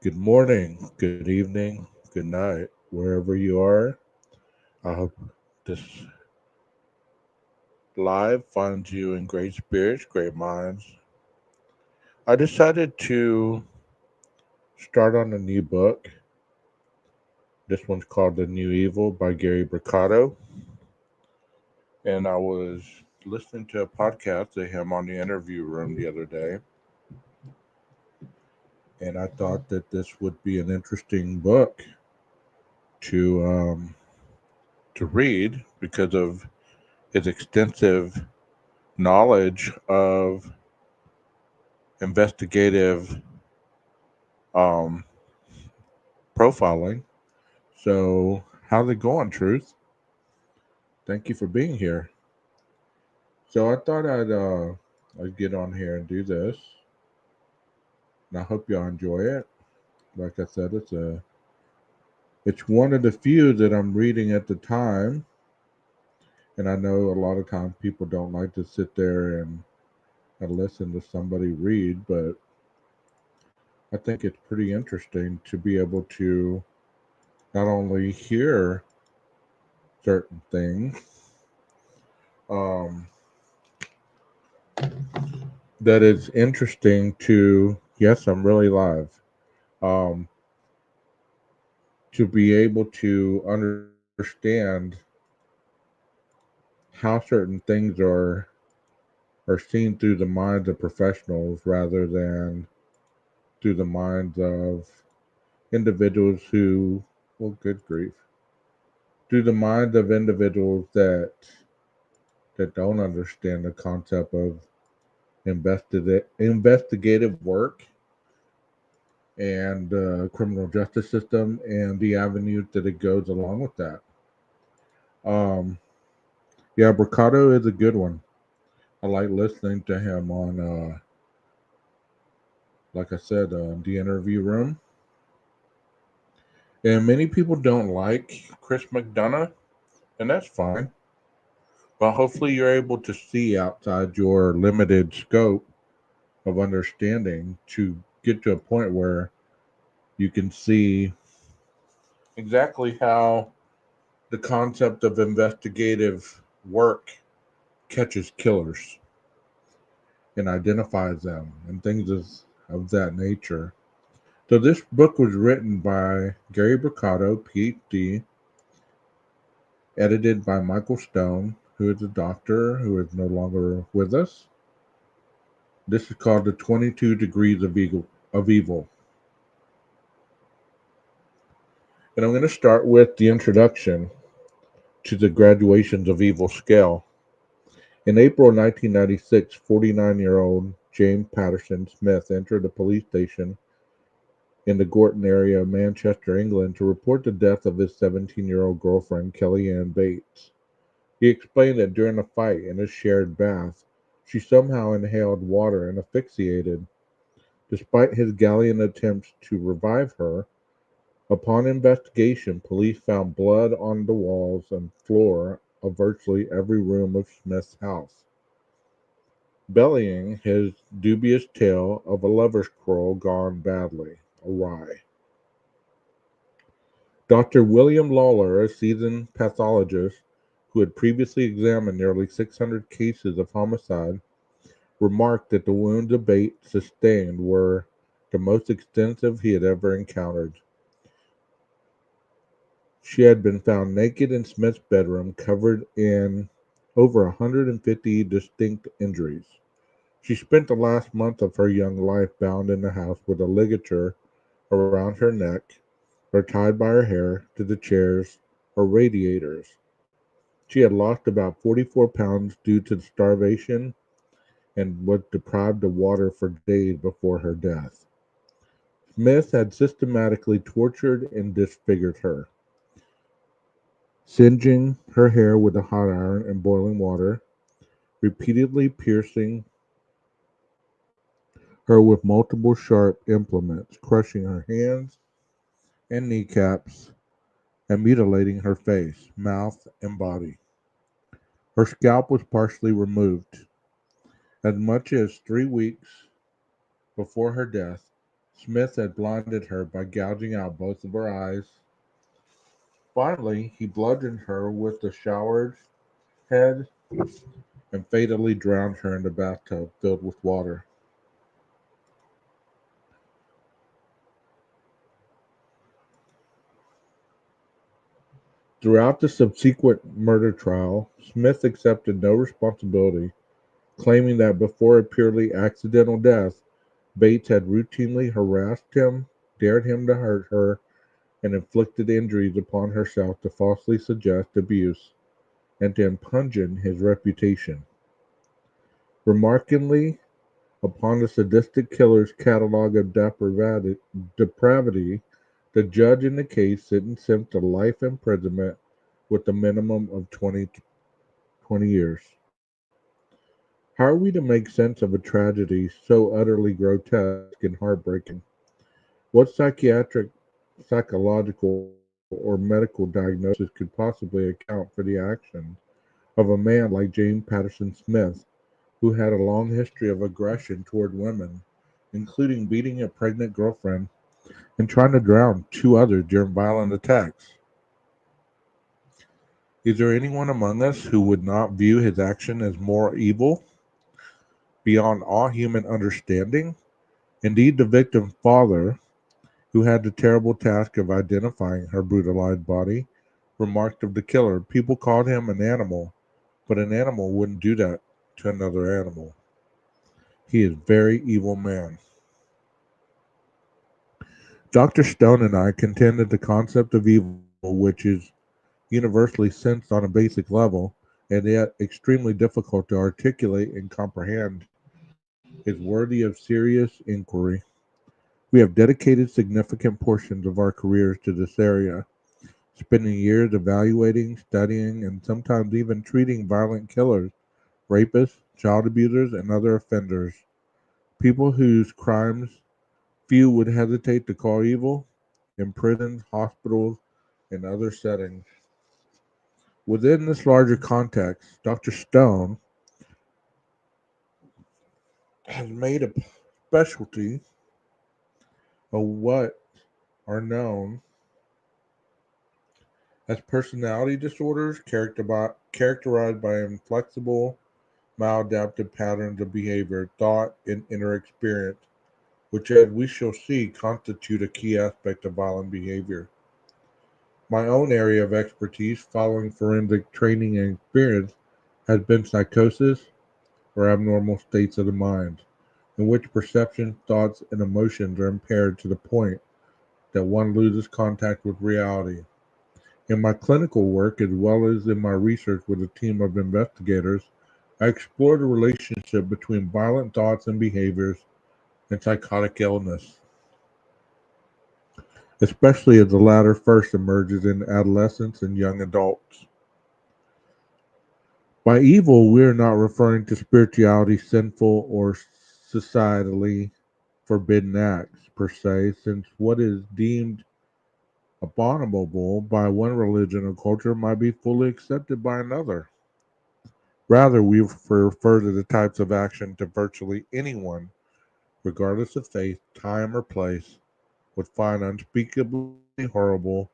Good morning, good evening, good night, wherever you are. I hope this live finds you in great spirits, great minds. I decided to start on a new book. This one's called The New Evil by Gary Brucato. And I was listening to a podcast of him on the interview room the other day. And I thought that this would be an interesting book to um, to read because of his extensive knowledge of investigative um, profiling. So, how's it going, Truth? Thank you for being here. So, I thought I'd get on here and do this, and I hope y'all enjoy it. Like I said, it's one of the few that I'm reading at the time, and I know a lot of times people don't like to sit there and listen to somebody read, but I think it's pretty interesting to be able to not only hear certain things, um, that it's interesting to, yes, I'm really live, um, to be able to understand how certain things are seen through the minds of professionals rather than through the minds of individuals who, well, good grief, through the minds of individuals that don't understand the concept of investigative work and criminal justice system and the avenues that it goes along with that. Um, yeah, Brucato is a good one. I like listening to him on, like I said, the interview room. And many people don't like Chris McDonough, and that's fine. But hopefully, you're able to see outside your limited scope of understanding to get to a point where you can see exactly how the concept of investigative work catches killers and identifies them and things of that nature. So this book was written by Gary Brucato, PhD, edited by Michael Stone, who is a doctor who is no longer with us. This is called The 22 Degrees of Evil. And I'm going to start with the introduction to the Graduations of Evil scale. In April 1996, 49-year-old James Patterson Smith entered a police station in the Gorton area of Manchester, England, to report the death of his 17-year-old girlfriend, Kellyanne Bates. He explained that during a fight in a shared bath, she somehow inhaled water and asphyxiated. Despite his gallant attempts to revive her, upon investigation, police found blood on the walls and floor of virtually every room of Smith's house, bellying his dubious tale of a lover's quarrel gone badly awry. Dr. William Lawler, a seasoned pathologist who had previously examined nearly 600 cases of homicide, remarked that the wounds of Bates sustained were the most extensive he had ever encountered. She had been found naked in Smith's bedroom, covered in over 150 distinct injuries. She spent the last month of her young life bound in the house with a ligature around her neck or tied by her hair to the chairs or radiators. She had lost about 44 pounds due to starvation and was deprived of water for days before her death. Smith had systematically tortured and disfigured her, singeing her hair with a hot iron and boiling water, repeatedly piercing her with multiple sharp implements, crushing her hands and kneecaps, and mutilating her face, mouth, and body. Her scalp was partially removed. As much as 3 weeks before her death, Smith had blinded her by gouging out both of her eyes. Finally, he bludgeoned her with the showered head and fatally drowned her in the bathtub filled with water. Throughout the subsequent murder trial, Smith accepted no responsibility, claiming that before a purely accidental death, Bates had routinely harassed him, dared him to hurt her, and inflicted injuries upon herself to falsely suggest abuse and to impugn his reputation. Remarkably, upon the sadistic killer's catalog of depravity, the judge in the case sentenced him to life imprisonment with a minimum of 20 years. How are we to make sense of a tragedy so utterly grotesque and heartbreaking? What psychological, or medical diagnosis could possibly account for the actions of a man like James Patterson Smith, who had a long history of aggression toward women, including beating a pregnant girlfriend and trying to drown two others during violent attacks? Is there anyone among us who would not view his action as more evil, beyond all human understanding? Indeed, the victim's father, who had the terrible task of identifying her brutalized body, remarked of the killer, "People called him an animal, but an animal wouldn't do that to another animal. He is a very evil man." Dr. Stone and I contend that the concept of evil, which is universally sensed on a basic level, and yet extremely difficult to articulate and comprehend, is worthy of serious inquiry. We have dedicated significant portions of our careers to this area, spending years evaluating, studying, and sometimes even treating violent killers, rapists, child abusers, and other offenders, people whose crimes few would hesitate to call evil, in prisons, hospitals, and other settings. Within this larger context, Dr. Stone has made a specialty of what are known as personality disorders characterized by inflexible, maladaptive patterns of behavior, thought, and inner experience, which, as we shall see, constitute a key aspect of violent behavior. My own area of expertise, following forensic training and experience, has been psychosis, or abnormal states of the mind, in which perception, thoughts, and emotions are impaired to the point that one loses contact with reality. In my clinical work, as well as in my research with a team of investigators, I explore the relationship between violent thoughts and behaviors and psychotic illness, especially as the latter first emerges in adolescents and young adults. By evil, we are not referring to spirituality, sinful, or societally forbidden acts per se, since what is deemed abominable by one religion or culture might be fully accepted by another. Rather, we refer to the types of action to virtually anyone, regardless of faith, time, or place, would find unspeakably horrible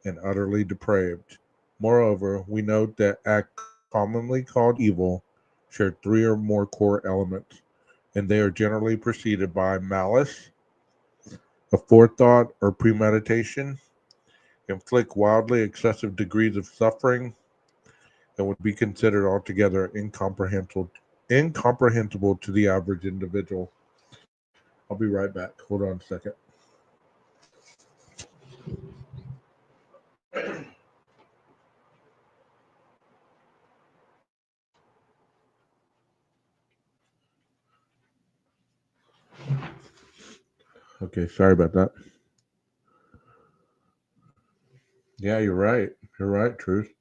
and utterly depraved. Moreover, we note that acts commonly called evil share three or more core elements, and they are generally preceded by malice, a forethought or premeditation, inflict wildly excessive degrees of suffering, and would be considered altogether incomprehensible to the average individual. I'll be right back. Hold on a second. Okay, sorry about that. Yeah, you're right. You're right, Truth.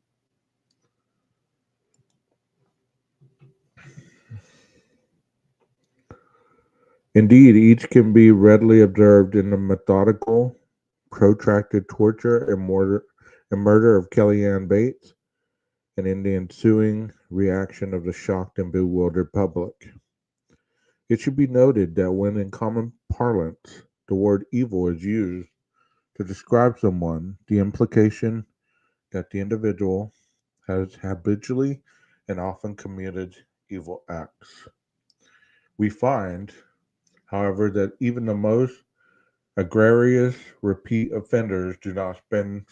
Indeed, each can be readily observed in the methodical, protracted torture and murder of Kellyanne Bates, and in the ensuing reaction of the shocked and bewildered public. It should be noted that when in common parlance the word evil is used to describe someone, the implication that the individual has habitually and often committed evil acts. We find, however, that even the most egregious repeat offenders do not spend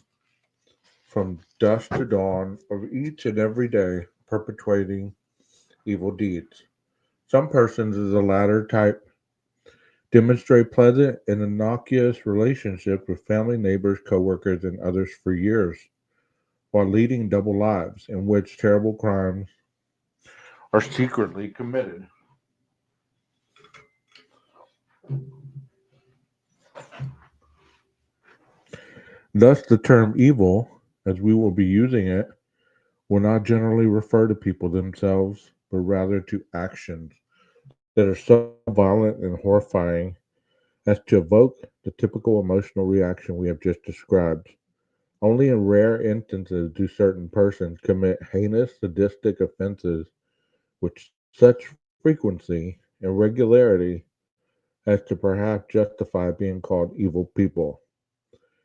from dusk to dawn of each and every day perpetrating evil deeds. Some persons of the latter type demonstrate pleasant and innocuous relationships with family, neighbors, coworkers, and others for years, while leading double lives in which terrible crimes are secretly committed. Thus, the term evil, as we will be using it, will not generally refer to people themselves, but rather to actions that are so violent and horrifying as to evoke the typical emotional reaction we have just described. Only in rare instances do certain persons commit heinous sadistic offenses with such frequency and regularity as to perhaps justify being called evil people,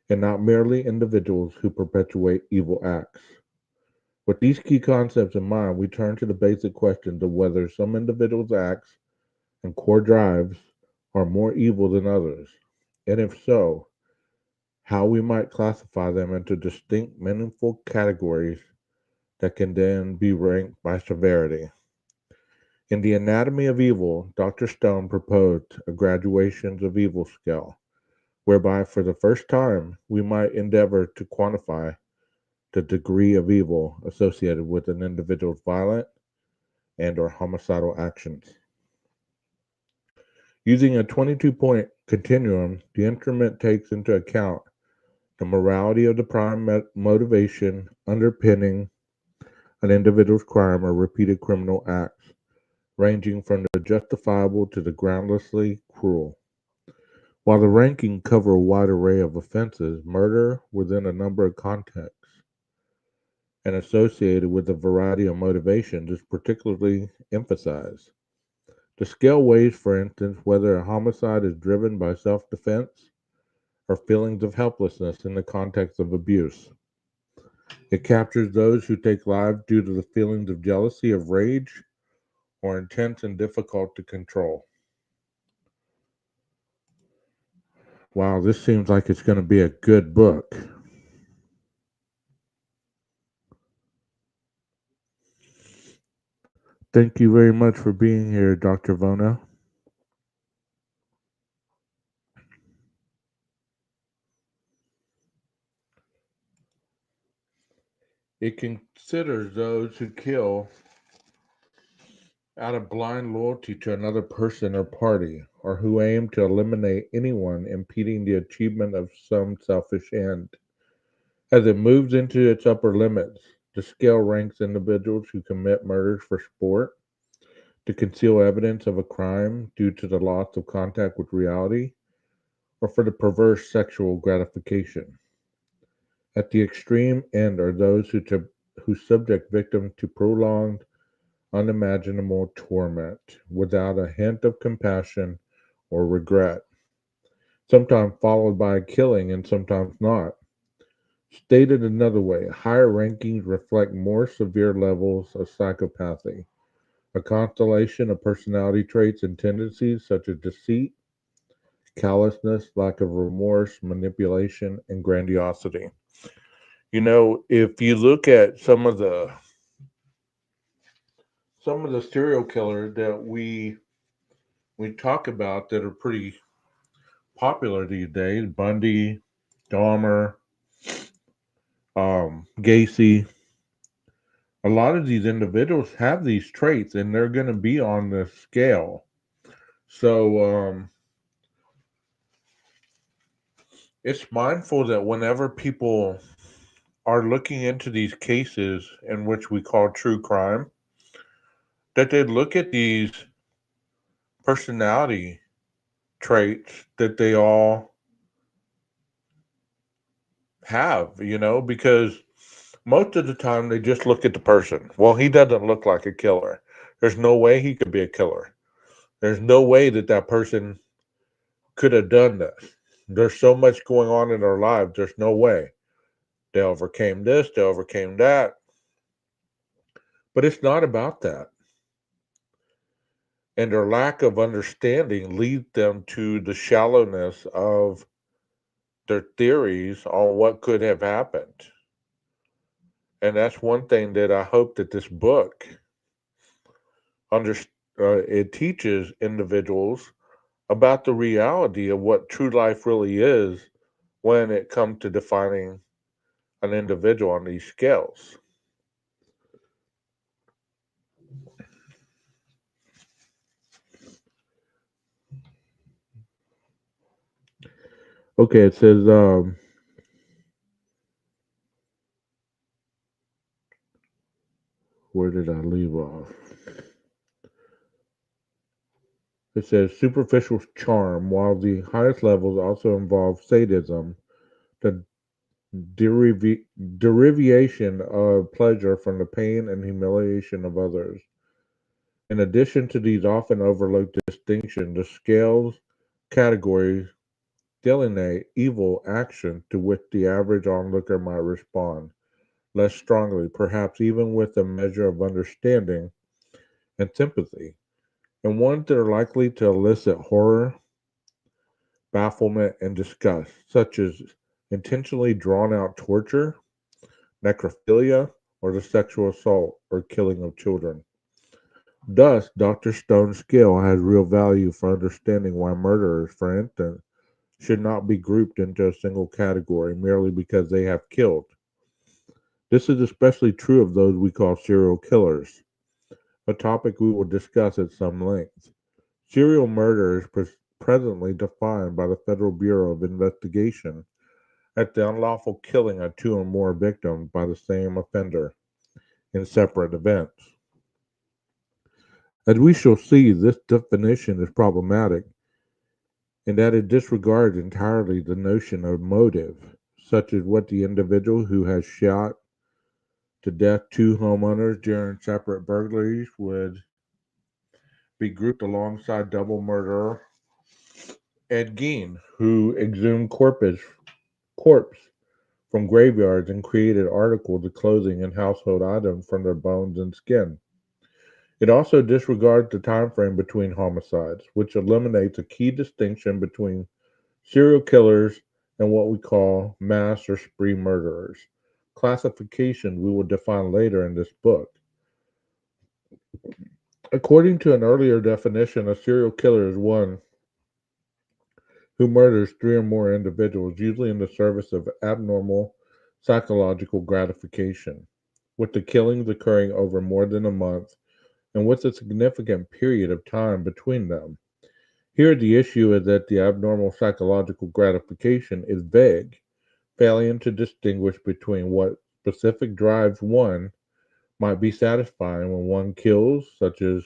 and not merely individuals who perpetuate evil acts. With these key concepts in mind, we turn to the basic questions of whether some individuals' acts and core drives are more evil than others, and if so, how we might classify them into distinct, meaningful categories that can then be ranked by severity. In The Anatomy of Evil, Dr. Stone proposed a graduations of evil scale, whereby for the first time we might endeavor to quantify the degree of evil associated with an individual's violent and or homicidal actions. Using a 22-point continuum, the instrument takes into account the morality of the prime motivation underpinning an individual's crime or repeated criminal acts, ranging from the justifiable to the groundlessly cruel. While the ranking cover a wide array of offenses, murder within a number of contexts and associated with a variety of motivations is particularly emphasized. The scale weighs, for instance, whether a homicide is driven by self-defense or feelings of helplessness in the context of abuse. It captures those who take lives due to the feelings of jealousy, of rage, or intense and difficult to control. Wow, this seems like it's going to be a good book. Thank you very much for being here, Dr. Vona. It considers those who kill out of blind loyalty to another person or party, or who aim to eliminate anyone impeding the achievement of some selfish end. As it moves into its upper limits, the scale ranks individuals who commit murders for sport, to conceal evidence of a crime due to the loss of contact with reality, or for the perverse sexual gratification. At the extreme end are those who subject victims to prolonged, unimaginable torment without a hint of compassion or regret, sometimes followed by a killing and sometimes not. Stated another way, higher rankings reflect more severe levels of psychopathy, a constellation of personality traits and tendencies such as deceit, callousness, lack of remorse, manipulation, and grandiosity. If you look at some of the serial killers that we talk about that are pretty popular these days, Bundy, Dahmer, Gacy, a lot of these individuals have these traits and they're going to be on the scale. So it's mindful that whenever people are looking into these cases in which we call true crime, that they look at these personality traits that they all have, because most of the time they just look at the person. Well, he doesn't look like a killer. There's no way he could be a killer. There's no way that person could have done this. There's so much going on in their lives, there's no way. They overcame this, they overcame that. But it's not about that. And their lack of understanding leads them to the shallowness of their theories on what could have happened. And that's one thing that I hope that this book under, it teaches individuals about the reality of what true life really is when it comes to defining an individual on these scales. Okay, it says, where did I leave off? It says superficial charm, while the highest levels also involve sadism, the derivation of pleasure from the pain and humiliation of others. In addition to these often overlooked distinctions, the scales categories delineate evil action to which the average onlooker might respond less strongly, perhaps even with a measure of understanding and sympathy, and ones that are likely to elicit horror, bafflement, and disgust, such as intentionally drawn out torture, necrophilia, or the sexual assault or killing of children. Thus, Dr. Stone's scale has real value for understanding why murderers, for instance, should not be grouped into a single category merely because they have killed. This is especially true of those we call serial killers, a topic we will discuss at some length. Serial murder is presently defined by the Federal Bureau of Investigation as the unlawful killing of two or more victims by the same offender in separate events. As we shall see, this definition is problematic in that it disregards entirely the notion of motive, such as what the individual who has shot to death two homeowners during separate burglaries would be grouped alongside double murderer Ed Gein, who exhumed corpse from graveyards and created articles of clothing and household items from their bones and skin. It also disregards the time frame between homicides, which eliminates a key distinction between serial killers and what we call mass or spree murderers, classification we will define later in this book. According to an earlier definition, a serial killer is one who murders three or more individuals, usually in the service of abnormal psychological gratification, with the killings occurring over more than a month and with a significant period of time between them. Here, the issue is that the abnormal psychological gratification is vague, failing to distinguish between what specific drives one might be satisfying when one kills, such as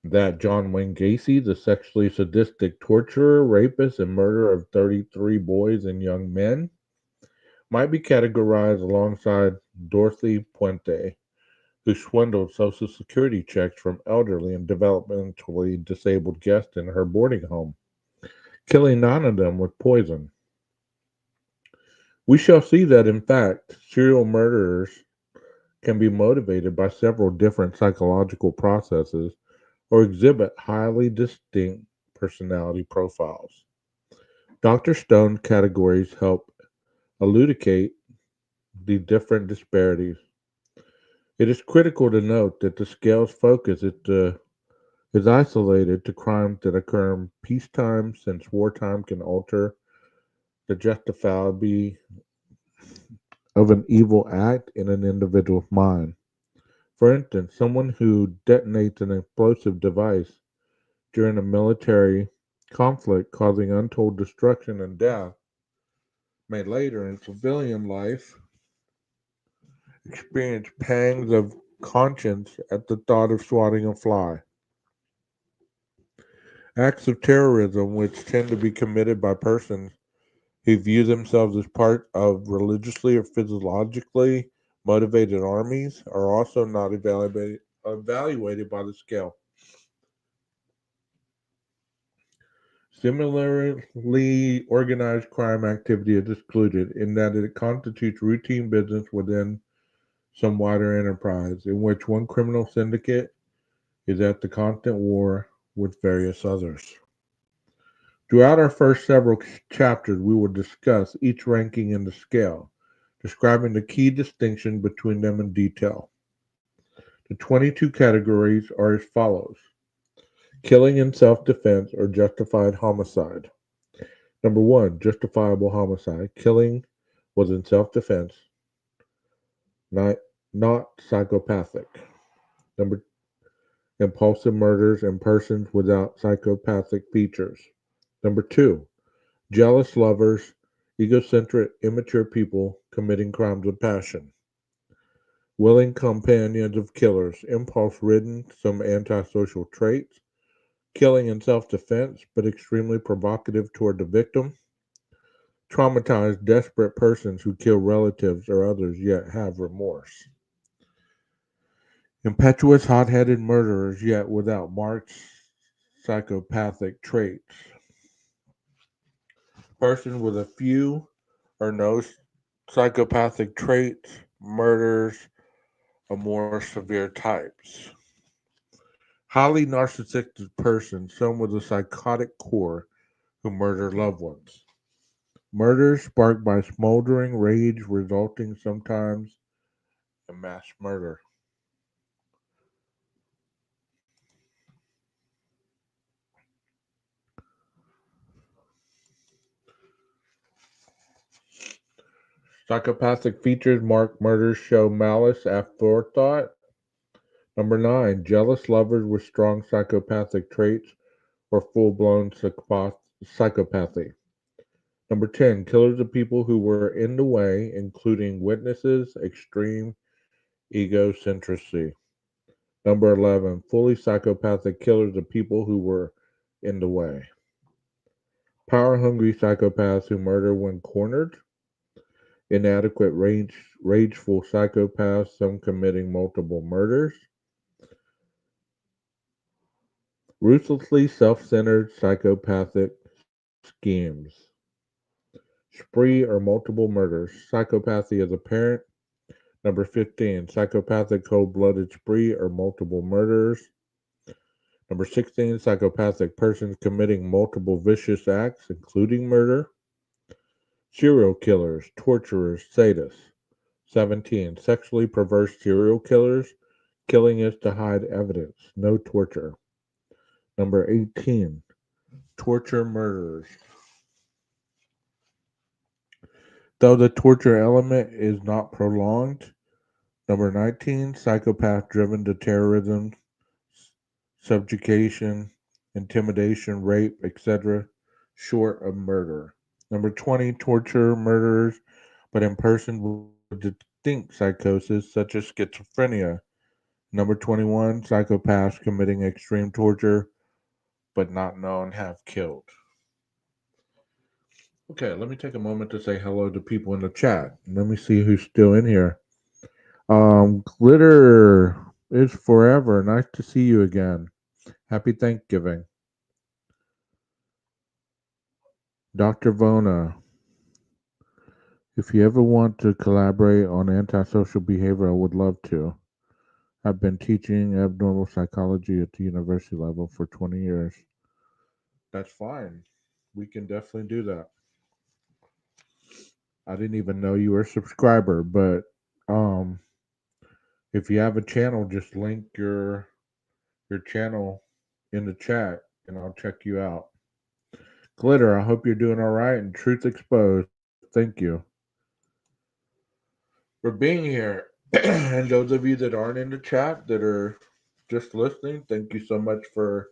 that John Wayne Gacy, the sexually sadistic torturer, rapist, and murderer of 33 boys and young men, might be categorized alongside Dorothy Puente, who swindled Social Security checks from elderly and developmentally disabled guests in her boarding home, killing nine of them with poison. We shall see that, in fact, serial murderers can be motivated by several different psychological processes or exhibit highly distinct personality profiles. Dr. Stone categories help elucidate the different disparities. It is critical to note that the scale's focus is isolated to crimes that occur in peacetime, since wartime can alter the justifiability of an evil act in an individual's mind. For instance, someone who detonates an explosive device during a military conflict causing untold destruction and death may later in civilian life experience pangs of conscience at the thought of swatting a fly. Acts of terrorism, which tend to be committed by persons who view themselves as part of religiously or physiologically motivated armies, are also not evaluated by the scale. Similarly, organized crime activity is excluded in that it constitutes routine business within some wider enterprise in which one criminal syndicate is at the constant war with various others. Throughout our first several chapters, we will discuss each ranking in the scale, describing the key distinction between them in detail. The 22 categories are as follows: killing in self defense or justified homicide. Number one, justifiable homicide. Killing was in self defense, not, not psychopathic. Number impulsive murders and persons without psychopathic features. Number two, jealous lovers, egocentric, immature people committing crimes of passion. Willing companions of killers, impulse ridden, some antisocial traits, killing in self defense but extremely provocative toward the victim. Traumatized, desperate persons who kill relatives or others yet have remorse. Impetuous, hot headed murderers yet without marked psychopathic traits. Person with a few or no psychopathic traits murders of more severe types. Highly narcissistic person, some with a psychotic core who murder loved ones. Murders sparked by smoldering rage resulting sometimes in mass murder. Psychopathic features mark murders show malice aforethought. Number nine, jealous lovers with strong psychopathic traits or full-blown psychopathy. Number 10, killers of people who were in the way, including witnesses, extreme egocentricity. Number 11, fully psychopathic killers of people who were in the way. Power-hungry psychopaths who murder when cornered. Inadequate, rageful psychopaths, some committing multiple murders. Ruthlessly self-centered psychopathic schemes. Spree or multiple murders. Psychopathy is apparent. Number 15, psychopathic cold-blooded spree or multiple murders. Number 16, psychopathic persons committing multiple vicious acts, including murder. Serial killers, torturers, sadists. 17, sexually perverse serial killers. Killing is to hide evidence, no torture. Number 18, torture murderers. Though the torture element is not prolonged. Number 19, psychopath driven to terrorism, subjugation, intimidation, rape, etc., short of murder. Number 20, torture murderers, but in persons with distinct psychosis such as schizophrenia. Number 21, psychopaths committing extreme torture, but not known have killed. Okay, let me take a moment to say hello to people in the chat. Let me see who's still in here. Glitter is forever. Nice to see you again. Happy Thanksgiving. Dr. Vona, if you ever want to collaborate on antisocial behavior, I would love to. I've been teaching abnormal psychology at the university level for 20 years. That's fine. We can definitely do that. I didn't even know you were a subscriber, but um, if you have a channel, just link your channel in the chat, and I'll check you out. Glitter, I hope you're doing all right. And Truth Exposed, thank you for being here. And those of you that aren't in the chat that are just listening, thank you so much for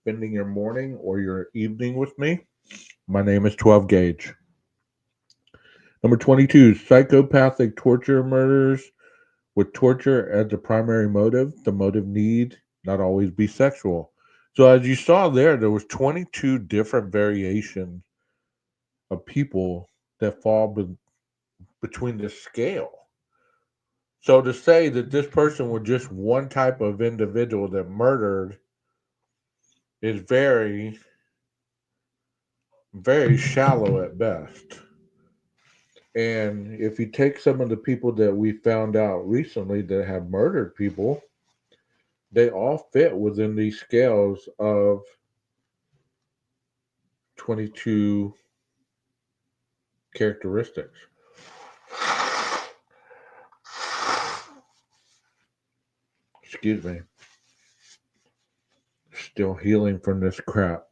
spending your morning or your evening with me. My name is 12 Gauge. Number 22, psychopathic torture murders with torture as the primary motive. The motive need not always be sexual. So as you saw there was 22 different variations of people that fall between the scale. So to say that this person was just one type of individual that murdered is very very shallow at best. And if you take some of the people that we found out recently that have murdered people, they all fit within these scales of 22 characteristics. Excuse me. Still healing from this crap.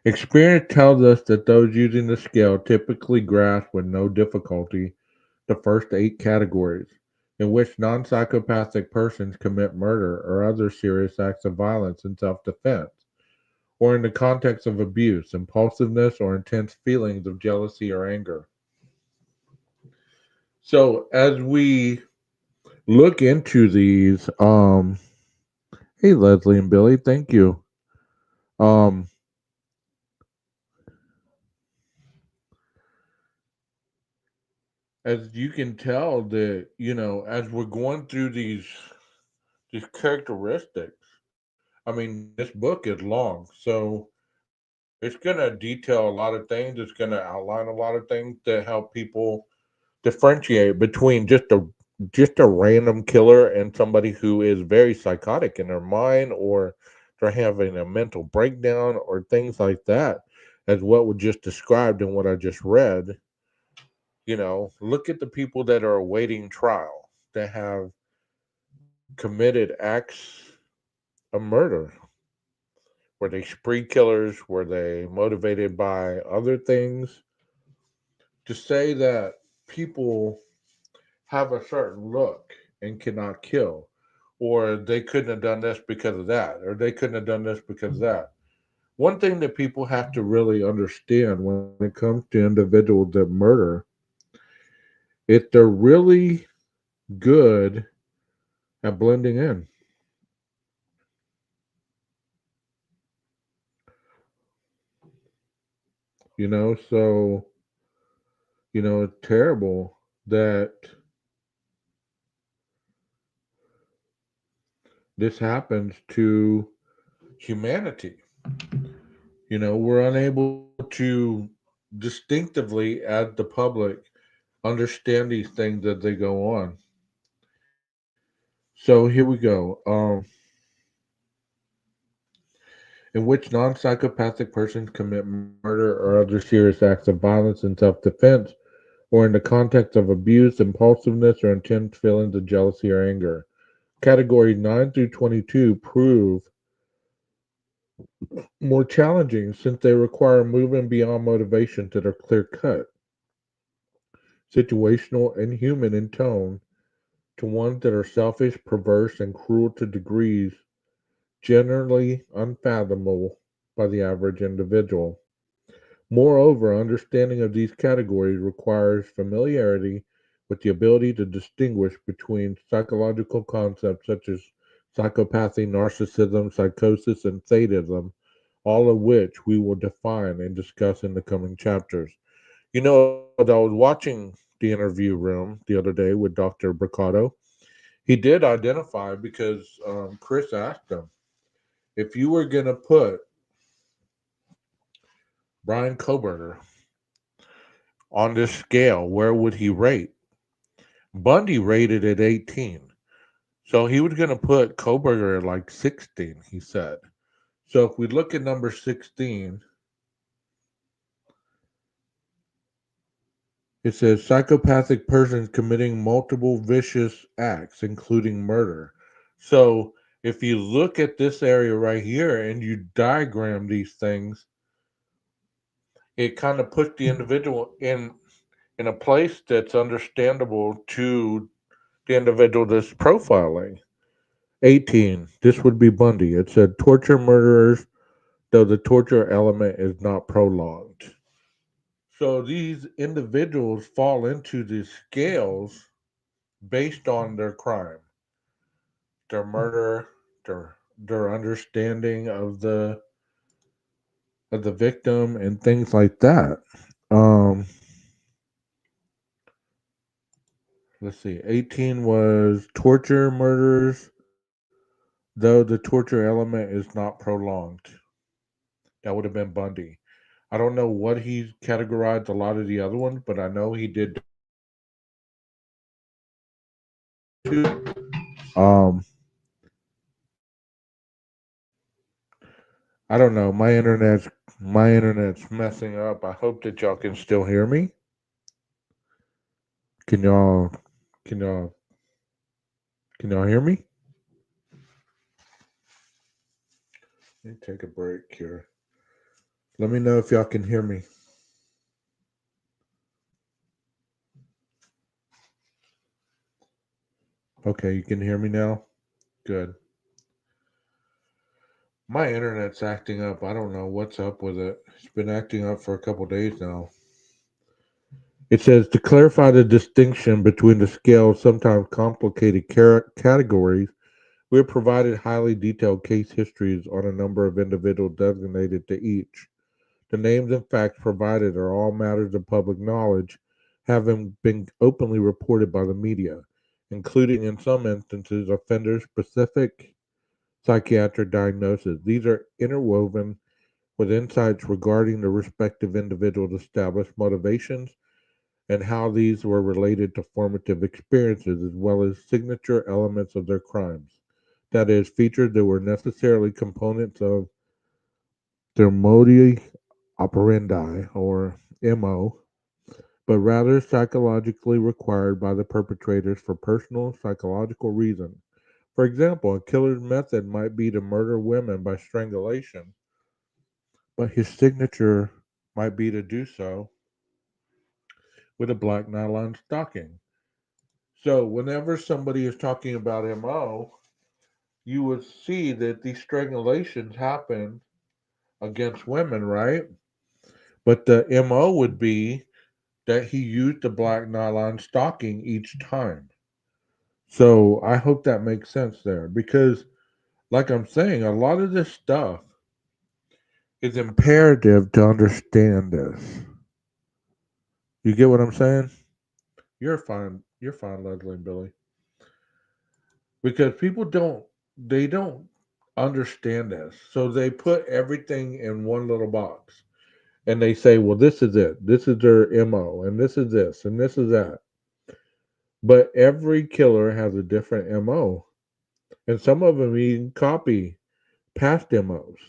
Experience tells us that those using the scale typically grasp with no difficulty the first eight categories, in which non psychopathic persons commit murder or other serious acts of violence in self defense, or in the context of abuse, impulsiveness, or intense feelings of jealousy or anger. So, as we look into these, hey, Leslie and Billy, thank you. Um, as you can tell that, as we're going through these characteristics, I mean, this book is long, so it's going to detail a lot of things. It's going to outline a lot of things to help people differentiate between just a random killer and somebody who is very psychotic in their mind, or they're having a mental breakdown or things like that, as what was just described in what I just read. Look at the people that are awaiting trial that have committed acts of murder. Were they spree killers? Were they motivated by other things? To say that people have a certain look and cannot kill, or they couldn't have done this because of that, or they couldn't have done this because of that. One thing that people have to really understand when it comes to individuals that murder, if they're really good at blending in, so it's terrible that this happens to humanity. We're unable to distinctively, as the public, understand these things as they go on. So here we go. In which non psychopathic persons commit murder or other serious acts of violence in self defense, or in the context of abuse, impulsiveness, or intense feelings of jealousy or anger. Categories 9 through 22 prove more challenging since they require moving beyond motivation that are clear cut, situational, and human in tone, to ones that are selfish, perverse, and cruel to degrees generally unfathomable by the average individual. Moreover, understanding of these categories requires familiarity with the ability to distinguish between psychological concepts such as psychopathy, narcissism, psychosis, and sadism, all of which we will define and discuss in the coming chapters. As I was watching the interview room the other day with Dr. Brucato, he did identify because Chris asked him, if you were going to put Brian Koberger on this scale, where would he rate? Bundy rated at 18. So he was going to put Koberger at like 16, he said. So if we look at number 16, it says psychopathic persons committing multiple vicious acts, including murder. So if you look at this area right here and you diagram these things, it kind of puts the individual in a place that's understandable to the individual that's profiling. 18. This would be Bundy. It said torture murderers, though the torture element is not prolonged. So these individuals fall into the scales based on their crime, their murder, their understanding of the victim and things like that. Um, let's see. 18 was torture murderers, though the torture element is not prolonged. That would have been Bundy. I don't know what he categorized a lot of the other ones, but I know he did two. I don't know. My internet's messing up. I hope that y'all can still hear me. Can y'all can y'all can y'all hear me? Let me take a break here. Let me know if y'all can hear me. Okay, you can hear me now? Good. My internet's acting up. I don't know what's up with it. It's been acting up for a couple days now. It says to clarify the distinction between the scale's sometimes complicated categories, we have provided highly detailed case histories on a number of individuals designated to each. The names and facts provided are all matters of public knowledge, having been openly reported by the media, including in some instances offender specific psychiatric diagnosis. These are interwoven with insights regarding the respective individual's established motivations and how these were related to formative experiences as well as signature elements of their crimes. That is, features that were necessarily components of their modus operandi or MO, but rather psychologically required by the perpetrators for personal psychological reasons. For example, a killer's method might be to murder women by strangulation, but his signature might be to do so with a black nylon stocking. So, whenever somebody is talking about MO, you would see that these strangulations happen against women, right? But the MO would be that he used the black nylon stocking each time. So, I hope that makes sense there because, like I'm saying, a lot of this stuff is imperative to understand this. You get what I'm saying? You're fine. You're fine, Leslie and Billy. Because people don't understand this. So they put everything in one little box. And they say, well, this is it. This is their MO. And this is this. And this is that. But every killer has a different MO. And some of them even copy past MOs.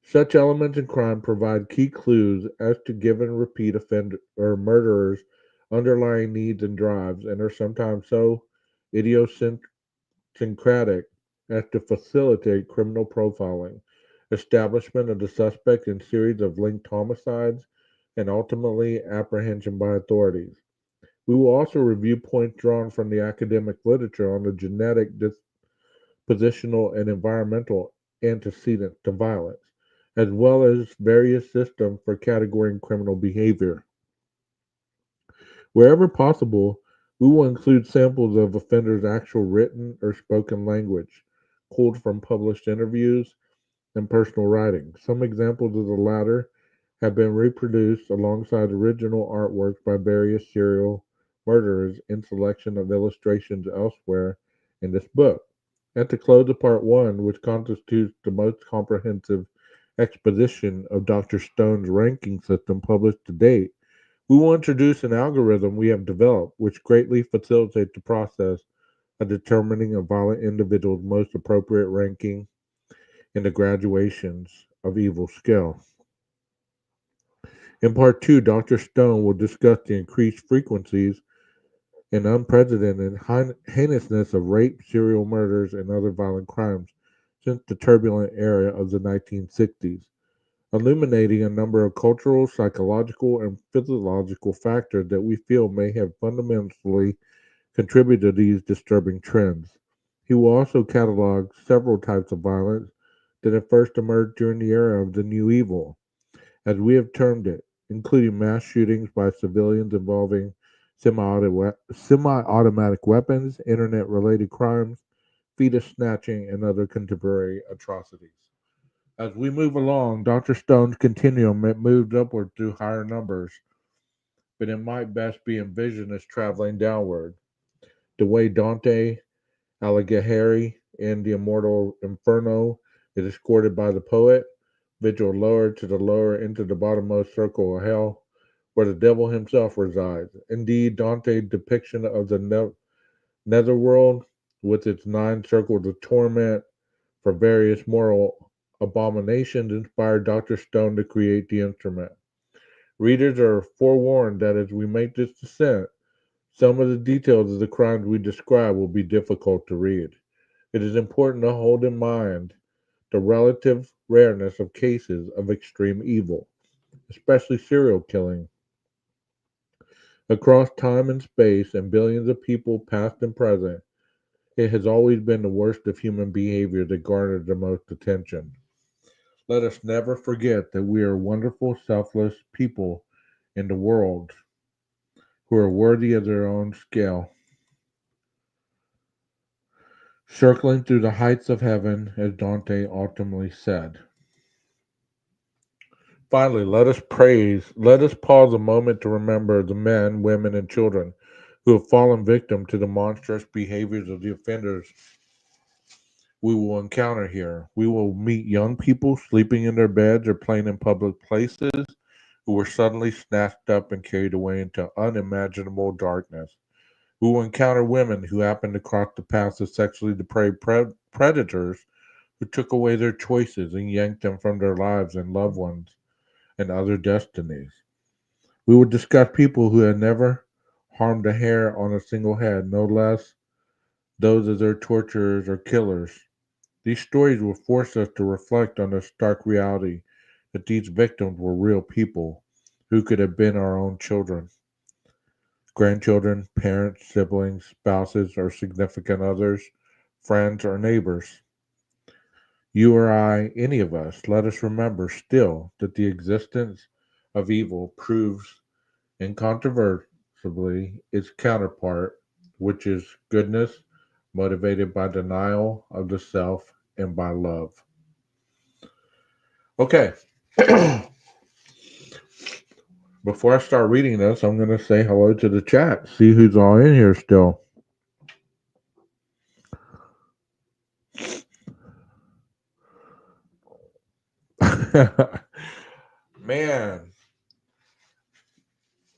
Such elements in crime provide key clues as to given repeat offender or murderers' underlying needs and drives, and are sometimes so idiosyncratic as to facilitate criminal profiling, establishment of the suspect in series of linked homicides, and ultimately apprehension by authorities. We will also review points drawn from the academic literature on the genetic, dispositional, and environmental antecedents to violence, as well as various systems for categorizing criminal behavior. Wherever possible, we will include samples of offenders' actual written or spoken language, pulled from published interviews and personal writings. Some examples of the latter have been reproduced alongside original artworks by various serial murderers in selection of illustrations elsewhere in this book. At the close of part one, which constitutes the most comprehensive exposition of Dr. Stone's ranking system published to date, we will introduce an algorithm we have developed which greatly facilitates the process of determining a violent individual's most appropriate ranking in the graduations of evil scale. In part two, Dr. Stone will discuss the increased frequencies and unprecedented heinousness of rape, serial murders, and other violent crimes since the turbulent era of the 1960s, illuminating a number of cultural, psychological, and physiological factors that we feel may have fundamentally contributed to these disturbing trends. He will also catalog several types of violence that have first emerged during the era of the new evil, as we have termed it, including mass shootings by civilians involving semi-automatic weapons, internet-related crimes, fetus snatching, and other contemporary atrocities. As we move along, Dr. Stone's continuum it moved upward through higher numbers, but it might best be envisioned as traveling downward, the way Dante Alighieri in the immortal Inferno is escorted by the poet. individual lowered to the lower into the bottommost circle of hell, where the devil himself resides. Indeed, Dante's depiction of the netherworld, with its nine circles of torment for various moral abominations, inspired Dr. Stone to create the instrument. Readers are forewarned that as we make this descent, some of the details of the crimes we describe will be difficult to read. It is important to hold in mind the relative rareness of cases of extreme evil, especially serial killing, across time and space and billions of people past and present. It has always been the worst of human behavior that garnered the most attention. Let us never forget that we are wonderful, selfless people in the world who are worthy of their own scale, circling through the heights of heaven, as Dante ultimately said. Finally, let us pause a moment to remember the men, women, and children who have fallen victim to the monstrous behaviors of the offenders we will encounter here. We will meet young people sleeping in their beds or playing in public places who were suddenly snatched up and carried away into unimaginable darkness. We will encounter women who happened to cross the paths of sexually depraved predators who took away their choices and yanked them from their lives and loved ones and other destinies. We will discuss people who had never harmed a hair on a single head, no less those of their torturers or killers. These stories will force us to reflect on the stark reality that these victims were real people who could have been our own children, grandchildren, parents, siblings, spouses, or significant others, friends, or neighbors. You or I, any of us, let us remember still that the existence of evil proves incontrovertibly its counterpart, which is goodness motivated by denial of the self and by love. Okay. Before I start reading this, I'm going to say hello to the chat, see who's all in here still. Man,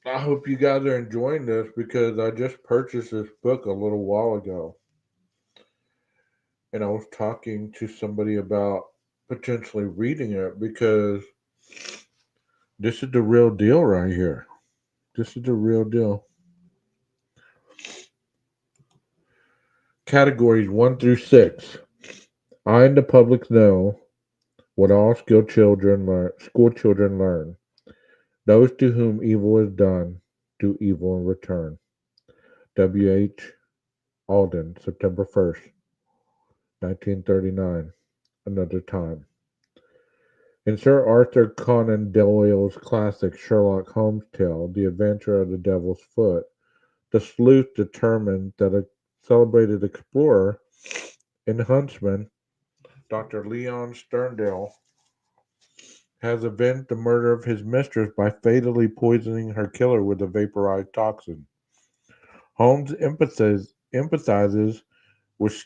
I hope you guys are enjoying this because I just purchased this book a little while ago. And I was talking to somebody about potentially reading it because this is the real deal right here. This is the real deal. Categories 1 through 6. I and the public know what all school children learn. Those to whom evil is done do evil in return. W. H. Auden, September 1st, 1939. Another time. In Sir Arthur Conan Doyle's classic Sherlock Holmes tale, The Adventure of the Devil's Foot, the sleuth determined that a celebrated explorer and huntsman, Dr. Leon Sterndale, has avenged the murder of his mistress by fatally poisoning her killer with a vaporized toxin. Holmes empathizes with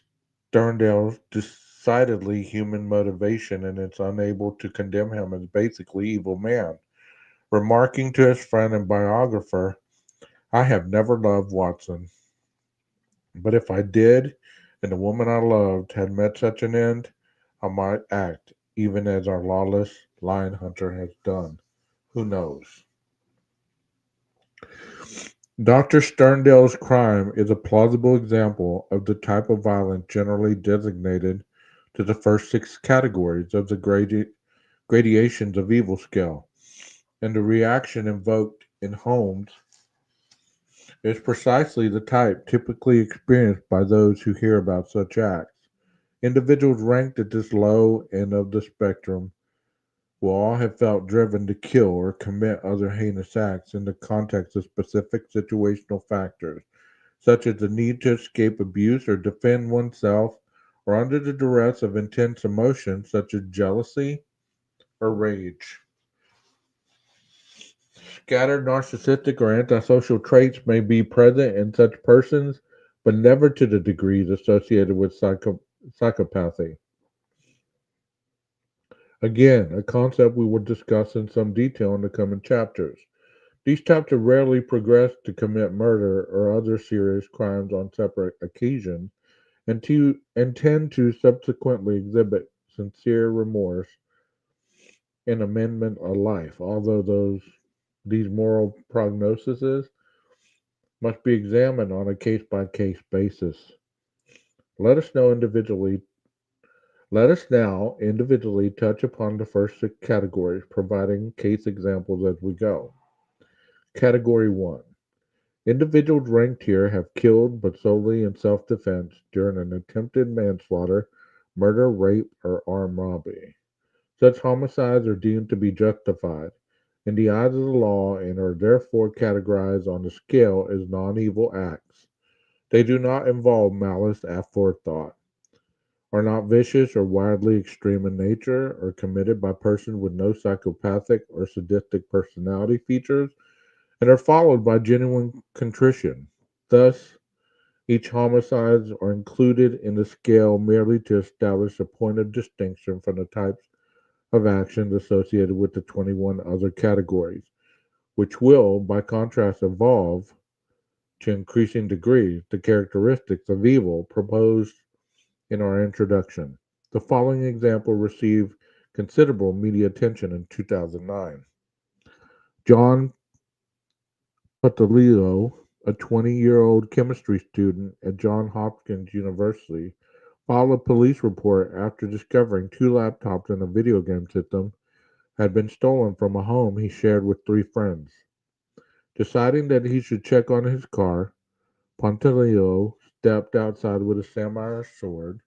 Sterndale's decidedly human motivation and is unable to condemn him as basically evil man, remarking to his friend and biographer, I have never loved Watson, but if I did, and the woman I loved had met such an end, I might act even as our lawless lion hunter has done. Who knows? Dr. Sterndale's crime is a plausible example of the type of violence generally designated to the first six categories of the gradations of evil scale, and the reaction invoked in Holmes is precisely the type typically experienced by those who hear about such acts. Individuals ranked at this low end of the spectrum will all have felt driven to kill or commit other heinous acts in the context of specific situational factors, such as the need to escape abuse or defend oneself, or under the duress of intense emotions such as jealousy or rage. Scattered narcissistic or antisocial traits may be present in such persons, but never to the degrees associated with psychopathy. Again, a concept we will discuss in some detail in the coming chapters. These types of rarely progress to commit murder or other serious crimes on separate occasions and tend to subsequently exhibit sincere remorse and amendment of life, although these moral prognoses must be examined on a case by case basis. Let us know individually Let us now individually touch upon the first six categories, providing case examples as we go. Category 1. Individuals ranked here have killed but solely in self defense during an attempted manslaughter, murder, rape, or armed robbery. Such homicides are deemed to be justified in the eyes of the law and are therefore categorized on the scale as non evil acts. They do not involve malice aforethought, are not vicious or wildly extreme in nature, or committed by persons with no psychopathic or sadistic personality features, and are followed by genuine contrition. Thus, each homicides are included in the scale merely to establish a point of distinction from the types of actions associated with the 21 other categories, which will, by contrast, evolve to increasing degrees the characteristics of evil proposed in our introduction. The following example received considerable media attention in 2009. John Patalillo, a 20-year-old chemistry student at Johns Hopkins University, filed a police report after discovering two laptops and a video game system had been stolen from a home he shared with three friends. Deciding that he should check on his car, Pantaleo stepped outside with a samurai sword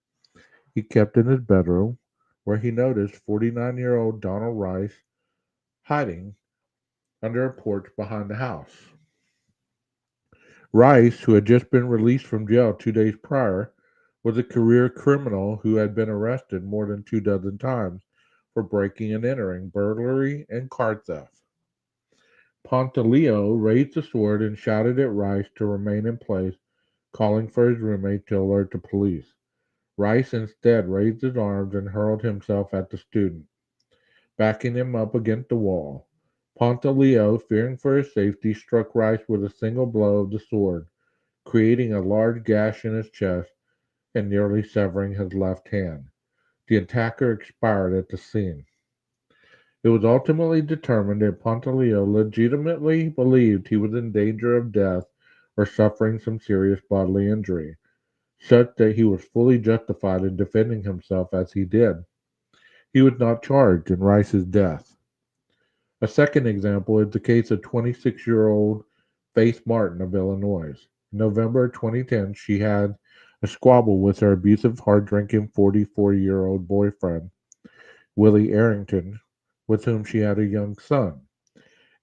he kept in his bedroom, where he noticed 49-year-old Donald Rice hiding under a porch behind the house. Rice, who had just been released from jail 2 days prior, was a career criminal who had been arrested more than 2 dozen times for breaking and entering, burglary, and car theft. Pantaleo raised the sword and shouted at Rice to remain in place, calling for his roommate to alert the police. Rice instead raised his arms and hurled himself at the student, backing him up against the wall. Pantaleo, fearing for his safety, struck Rice with a single blow of the sword, creating a large gash in his chest and nearly severing his left hand. The attacker expired at the scene. It was ultimately determined that Pantaleo legitimately believed he was in danger of death or suffering some serious bodily injury, such that he was fully justified in defending himself as he did. He was not charged in Rice's death. A second example is the case of 26-year-old Faith Martin of Illinois. In November 2010, she had a squabble with her abusive, hard-drinking 44-year-old boyfriend, Willie Arrington, with whom she had a young son.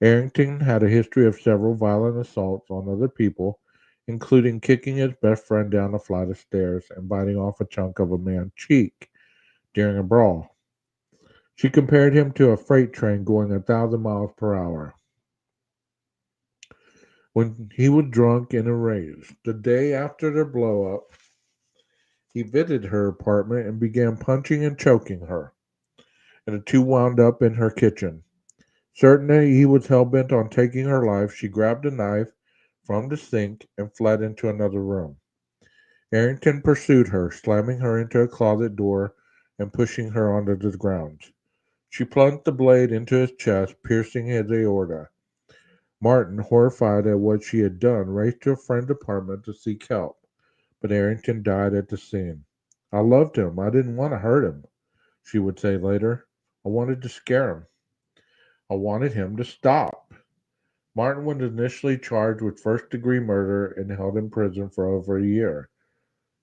Arrington had a history of several violent assaults on other people, including kicking his best friend down a flight of stairs and biting off a chunk of a man's cheek during a brawl. She compared him to a freight train going 1,000 miles per hour when he was drunk and enraged. The day after their blow-up, he visited her apartment and began punching and choking her, and the two wound up in her kitchen. Certain that he was hell-bent on taking her life, she grabbed a knife from the sink and fled into another room. Arrington pursued her, slamming her into a closet door and pushing her onto the ground. She plunged the blade into his chest, piercing his aorta. Martin, horrified at what she had done, raced to a friend's apartment to seek help, but Arrington died at the scene. I loved him. I didn't want to hurt him, she would say later. I wanted to scare him. I wanted him to stop. Martin was initially charged with first-degree murder and held in prison for over a year.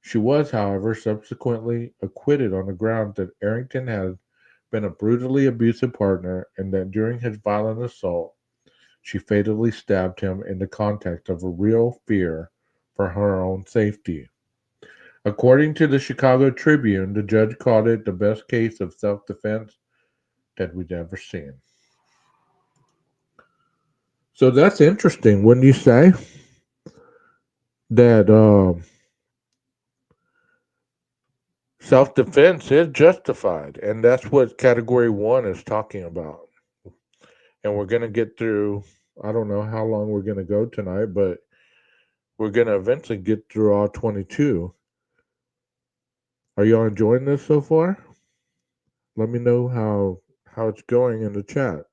She was, however, subsequently acquitted on the grounds that Arrington had been a brutally abusive partner and that during his violent assault, she fatally stabbed him in the context of a real fear for her own safety. According to the Chicago Tribune, the judge called it the best case of self-defense that we'd ever seen. So that's interesting, wouldn't you say? That Self defense is justified, and that's what category one is talking about. And we're going to get through, I don't know how long we're going to go tonight, but we're going to eventually get through all 22. Are y'all enjoying this so far? Let me know how it's going in the chat.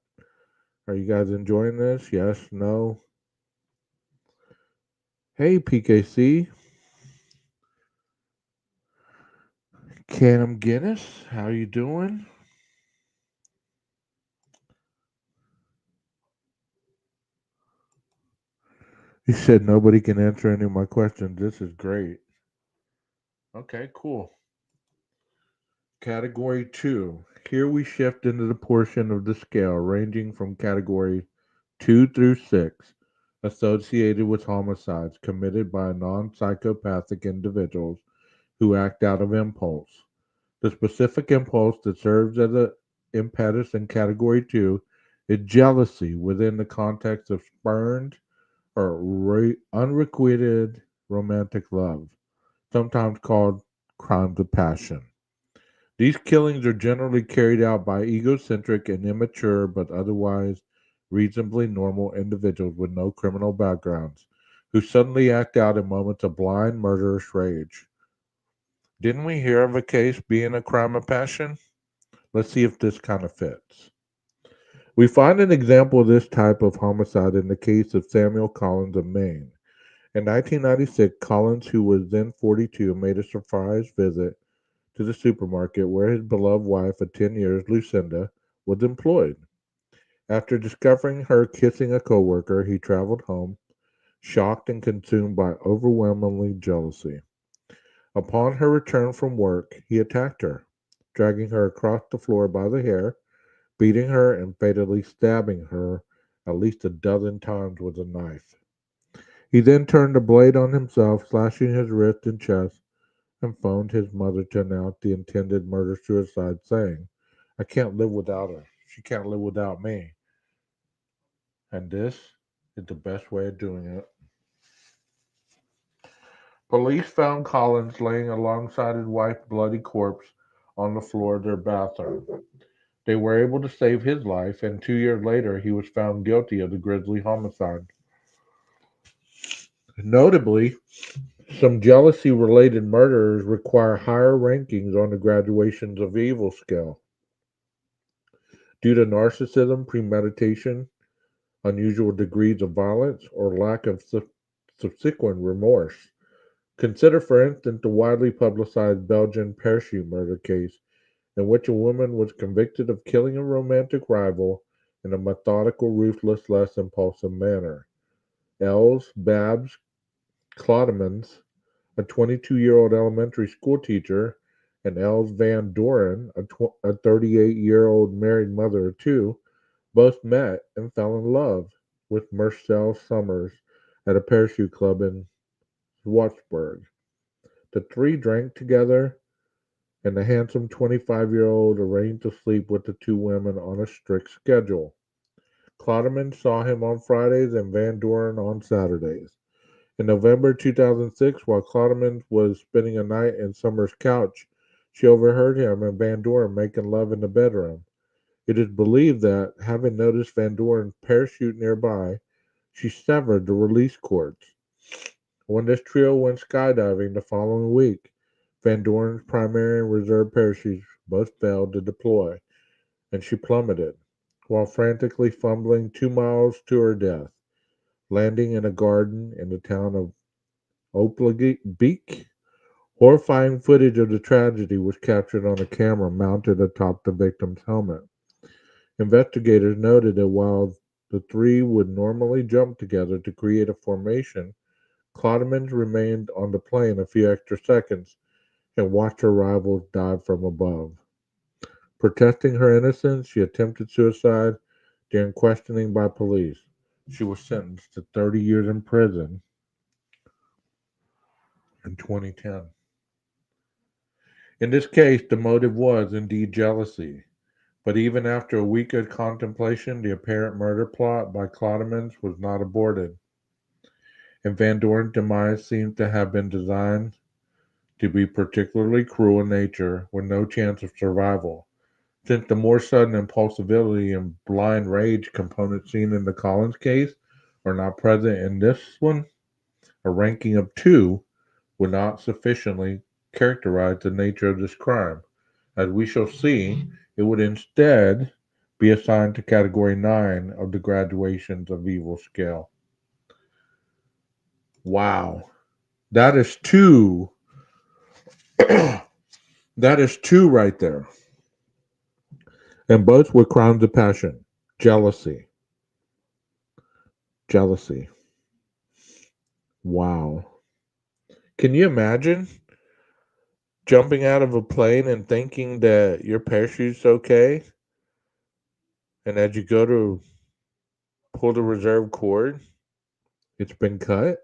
Are you guys enjoying this? Yes, no? Hey, PKC. Cam Guinness, how you doing? He said nobody can answer any of my questions. This is great. Okay, cool. Category 2. Here we shift into the portion of the scale ranging from category 2 through 6, associated with homicides committed by non psychopathic individuals who act out of impulse. The specific impulse that serves as an impetus in category 2 is jealousy within the context of spurned or unrequited romantic love, sometimes called crimes of passion. These killings are generally carried out by egocentric and immature but otherwise reasonably normal individuals with no criminal backgrounds who suddenly act out in moments of blind murderous rage. Didn't we hear of a case being a crime of passion? Let's see if this kind of fits. We find an example of this type of homicide in the case of Samuel Collins of Maine. In 1996, Collins, who was then 42, made a surprise visit to the supermarket where his beloved wife of 10 years, Lucinda, was employed. After discovering her kissing a coworker, he traveled home, shocked and consumed by overwhelmingly jealousy. Upon her return from work, he attacked her, dragging her across the floor by the hair, beating her and fatally stabbing her at least a dozen times with a knife. He then turned the blade on himself, slashing his wrist and chest, and phoned his mother to announce the intended murder suicide, saying, I can't live without her. She can't live without me. And this is the best way of doing it. Police found Collins laying alongside his wife's bloody corpse on the floor of their bathroom. They were able to save his life, and 2 years later, he was found guilty of the grisly homicide. Notably, some jealousy related murderers require higher rankings on the graduations of evil scale due to narcissism, premeditation, unusual degrees of violence, or lack of subsequent remorse. Consider, for instance, the widely publicized Belgian parachute murder case, in which a woman was convicted of killing a romantic rival in a methodical, ruthless, less impulsive manner. Els Babs Clotemans, a 22-year-old elementary school teacher, and Els Van Doren, a 38-year-old married mother of two, both met and fell in love with Marcel Summers at a parachute club in Schwartzburg. The three drank together, and the handsome 25-year-old arranged to sleep with the two women on a strict schedule. Cloterman saw him on Fridays and Van Doren on Saturdays. In November 2006, while Cloterman was spending a night in Summers' couch, she overheard him and Van Doren making love in the bedroom. It is believed that, having noticed Van Doren's parachute nearby, she severed the release cords. When this trio went skydiving the following week, Van Doren's primary and reserve parachutes both failed to deploy, and she plummeted, while frantically fumbling 2 miles to her death, landing in a garden in the town of Opelbeek. Horrifying footage of the tragedy was captured on a camera mounted atop the victim's helmet. Investigators noted that while the three would normally jump together to create a formation, Cloterman remained on the plane a few extra seconds and watched her rivals dive from above. Protesting her innocence, she attempted suicide during questioning by police. She was sentenced to 30 years in prison in 2010. In this case, the motive was indeed jealousy, but even after a week of contemplation, the apparent murder plot by Cloterman was not aborted, and Van Doren's demise seems to have been designed to be particularly cruel in nature with no chance of survival. Since the more sudden impulsivity and blind rage components seen in the Collins case are not present in this one, a ranking of 2 would not sufficiently characterize the nature of this crime. As we shall see, it would instead be assigned to category 9 of the graduations of evil scale. Wow. That is 2. That is 2 right there. And both were crimes of passion. Jealousy. Jealousy. Wow. Can you imagine jumping out of a plane and thinking that your parachute's okay? And as you go to pull the reserve cord, it's been cut?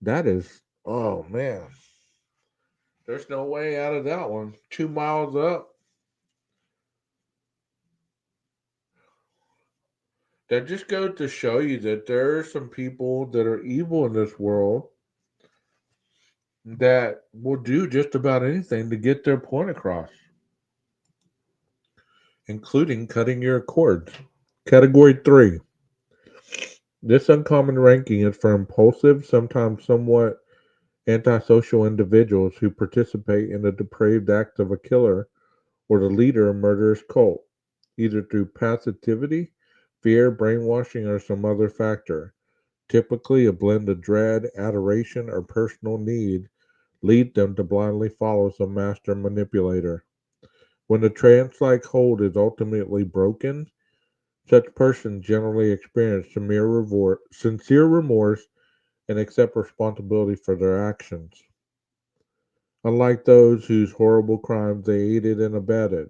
That is, oh man. There's no way out of that one. 2 miles up. That just goes to show you that there are some people that are evil in this world that will do just about anything to get their point across, including cutting your cords. Category 3. This uncommon ranking is for impulsive, sometimes somewhat antisocial individuals who participate in the depraved acts of a killer or the leader of a murderous cult, either through passivity, fear, brainwashing, or some other factor. Typically, a blend of dread, adoration, or personal need lead them to blindly follow some master manipulator. When the trance like hold is ultimately broken, such persons generally experience sincere remorse and accept responsibility for their actions. Unlike those whose horrible crimes they aided and abetted,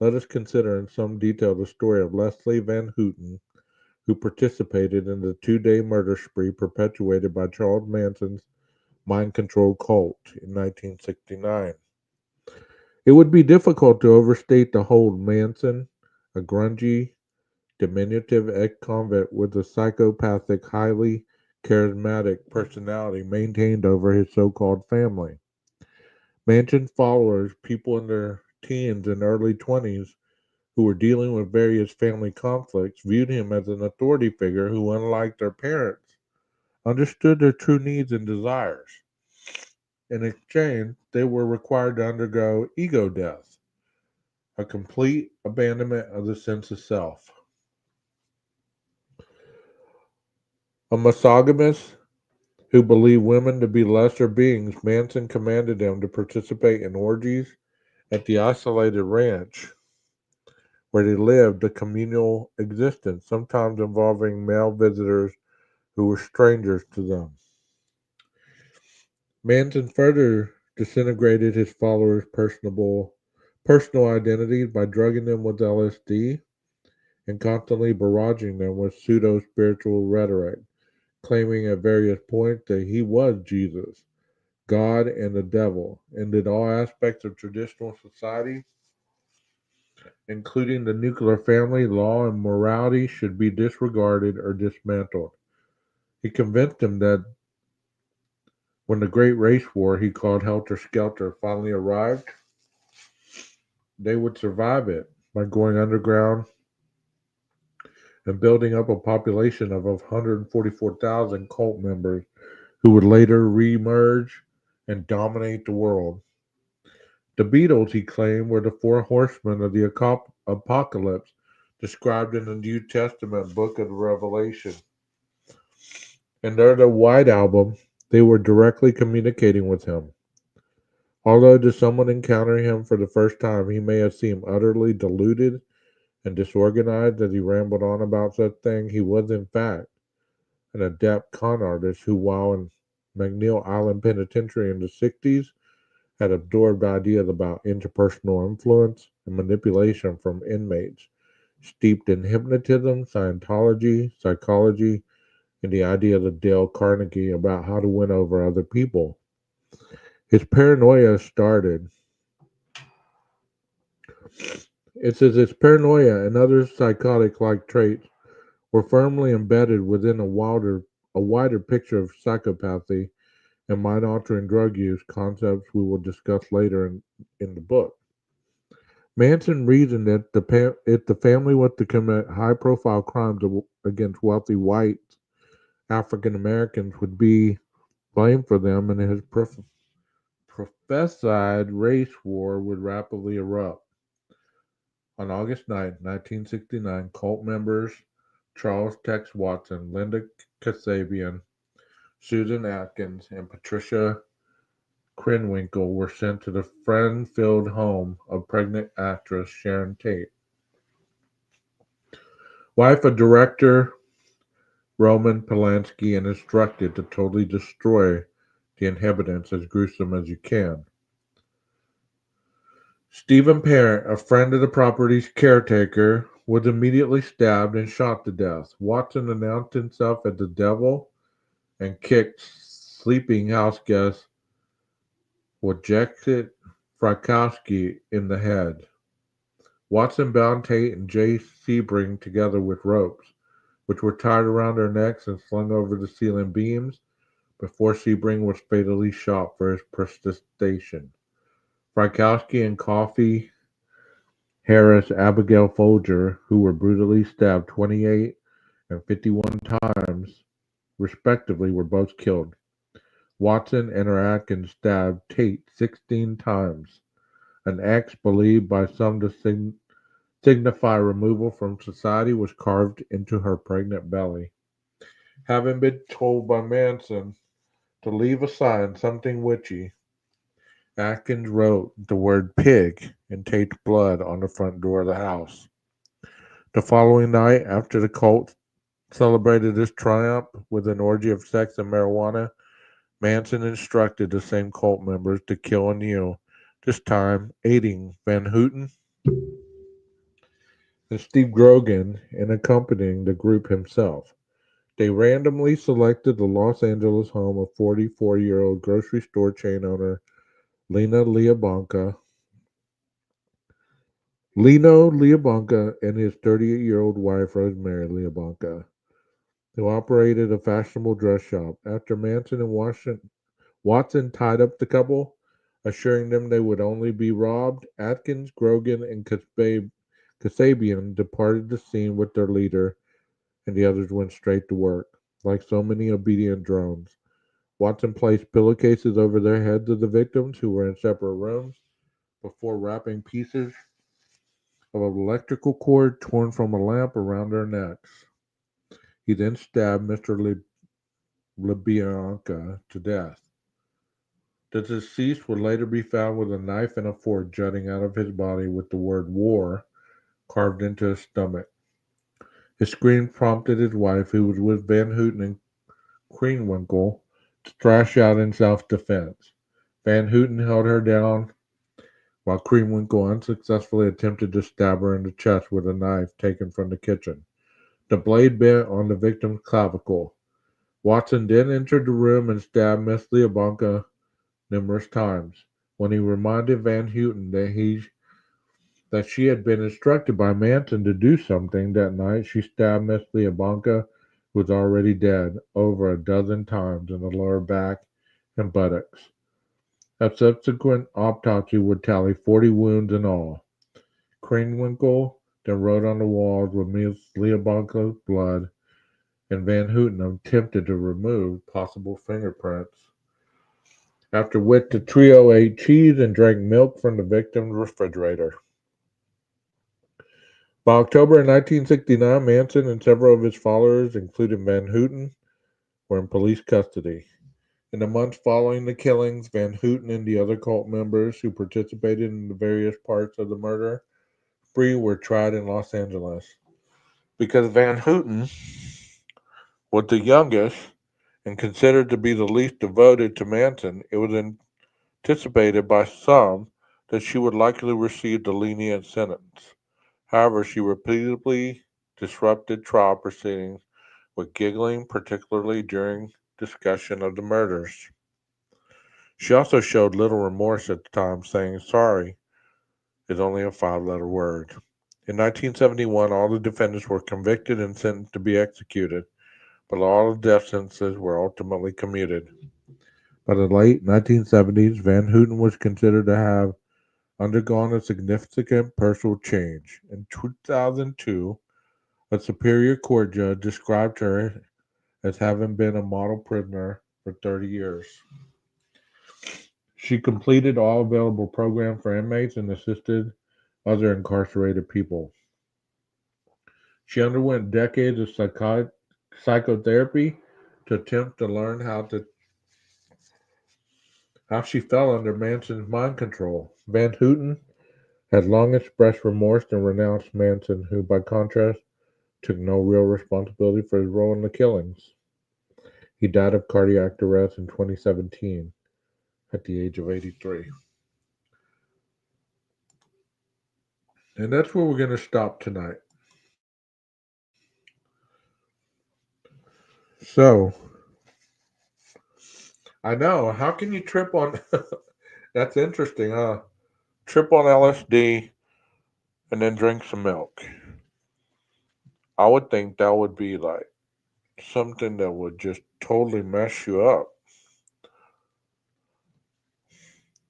let us consider in some detail the story of Leslie Van Houten, who participated in the 2-day murder spree perpetuated by Charles Manson's mind control cult in 1969. It would be difficult to overstate the hold Manson, a grungy, diminutive ex-convict with a psychopathic, highly charismatic personality, maintained over his so-called family. Manson's followers, people in their teens and early 20s who were dealing with various family conflicts, viewed him as an authority figure who, unlike their parents, understood their true needs and desires. In exchange, they were required to undergo ego death, a complete abandonment of the sense of self. A misogynist who believed women to be lesser beings, Manson commanded them to participate in orgies at the isolated ranch where they lived a communal existence, sometimes involving male visitors who were strangers to them. Manson further disintegrated his followers' personal identities by drugging them with LSD and constantly barraging them with pseudo spiritual rhetoric, claiming at various points that he was Jesus, God, and the devil, and that all aspects of traditional society, including the nuclear family, law, and morality, should be disregarded or dismantled. He convinced them that when the Great Race War he called Helter Skelter finally arrived, they would survive it by going underground and building up a population of 144,000 cult members who would later re-emerge and dominate the world. The Beatles, he claimed, were the four horsemen of the apocalypse described in the New Testament book of Revelation. In their White Album, they were directly communicating with him. Although to someone encountering him for the first time, he may have seemed utterly deluded and disorganized as he rambled on about such things, he was in fact an adept con artist who, while in McNeil Island Penitentiary in the 60s, had absorbed ideas about interpersonal influence and manipulation from inmates, steeped in hypnotism, Scientology, psychology, and the ideas of Dale Carnegie about how to win over other people. His paranoia started. It says his paranoia and other psychotic-like traits were firmly embedded within a wider picture of psychopathy and mind altering drug use, concepts we will discuss later in the book. Manson reasoned that if the family was to commit high profile crimes against wealthy white African Americans would be blamed for them, and his prophesied race war would rapidly erupt. On August 9, 1969, cult members Charles Tex Watson, Linda Kasabian, Susan Atkins, and Patricia Krenwinkel were sent to the friend-filled home of pregnant actress Sharon Tate, wife of director Roman Polanski, and instructed to totally destroy the inhabitants as gruesome as you can. Stephen Parent, a friend of the property's caretaker, was immediately stabbed and shot to death. Watson announced himself as the devil and kicked sleeping house guest Wojciech Frykowski in the head. Watson bound Tate and Jay Sebring together with ropes, which were tied around their necks and slung over the ceiling beams before Sebring was fatally shot for his protestation. Frykowski and Coffee Harris Abigail Folger, who were brutally stabbed 28 and 51 times, respectively, were both killed. Watson and her Atkins stabbed Tate 16 times, an axe believed by some to signify removal from society was carved into her pregnant belly. Having been told by Manson to leave a sign, something witchy, Atkins wrote the word pig in Tate's blood on the front door of the house. The following night, after the cult celebrated this triumph with an orgy of sex and marijuana, Manson instructed the same cult members to kill anew, this time aiding Van Houten and Steve Grogan in accompanying the group himself. They randomly selected the Los Angeles home of 44-year-old grocery store chain owner Lino Liabanca and his 38-year-old wife Rosemary Liabanca, who operated a fashionable dress shop. After Manson and Watson tied up the couple, assuring them they would only be robbed, Atkins, Grogan, and Kasabian departed the scene with their leader, and the others went straight to work. Like so many obedient drones, Watson placed pillowcases over their heads of the victims, who were in separate rooms, before wrapping pieces of electrical cord torn from a lamp around their necks. He then stabbed Mr. LaBianca to death. The deceased would later be found with a knife and a fork jutting out of his body with the word war carved into his stomach. His scream prompted his wife, who was with Van Houten and Krenwinkel, to thrash out in self-defense. Van Houten held her down while Krenwinkel unsuccessfully attempted to stab her in the chest with a knife taken from the kitchen. The blade bent on the victim's clavicle. Watson then entered the room and stabbed Miss Liabanca numerous times. When he reminded Van Houten that she had been instructed by Manson to do something that night, she stabbed Miss Liabanca, who was already dead, over a dozen times in the lower back and buttocks. A subsequent autopsy would tally 40 wounds in all. Krenwinkel then wrote on the walls with Miss Liabanca's blood, and Van Houten attempted to remove possible fingerprints, after which the trio ate cheese and drank milk from the victim's refrigerator. By October 1969, Manson and several of his followers, including Van Houten, were in police custody. In the months following the killings, Van Houten and the other cult members who participated in the various parts of the murder spree were tried in Los Angeles. Because Van Houten was the youngest and considered to be the least devoted to Manson, it was anticipated by some that she would likely receive the lenient sentence. However, she repeatedly disrupted trial proceedings with giggling, particularly during discussion of the murders. She also showed little remorse at the time, saying sorry is only a 5-letter word. In 1971, all the defendants were convicted and sentenced to be executed, but all the death sentences were ultimately commuted. By the late 1970s, Van Houten was considered to have undergone a significant personal change. In 2002, a Superior Court judge described her as having been a model prisoner for 30 years. She completed all available programs for inmates and assisted other incarcerated people. She underwent decades of psychotherapy to attempt to learn how she fell under Manson's mind control. Van Houten had long expressed remorse and renounced Manson, who, by contrast, took no real responsibility for his role in the killings. He died of cardiac arrest in 2017 at the age of 83. And that's where we're going to stop tonight. So, I know, how can you trip on. That's interesting, huh? Trip on LSD and then drink some milk. I would think that would be like something that would just totally mess you up.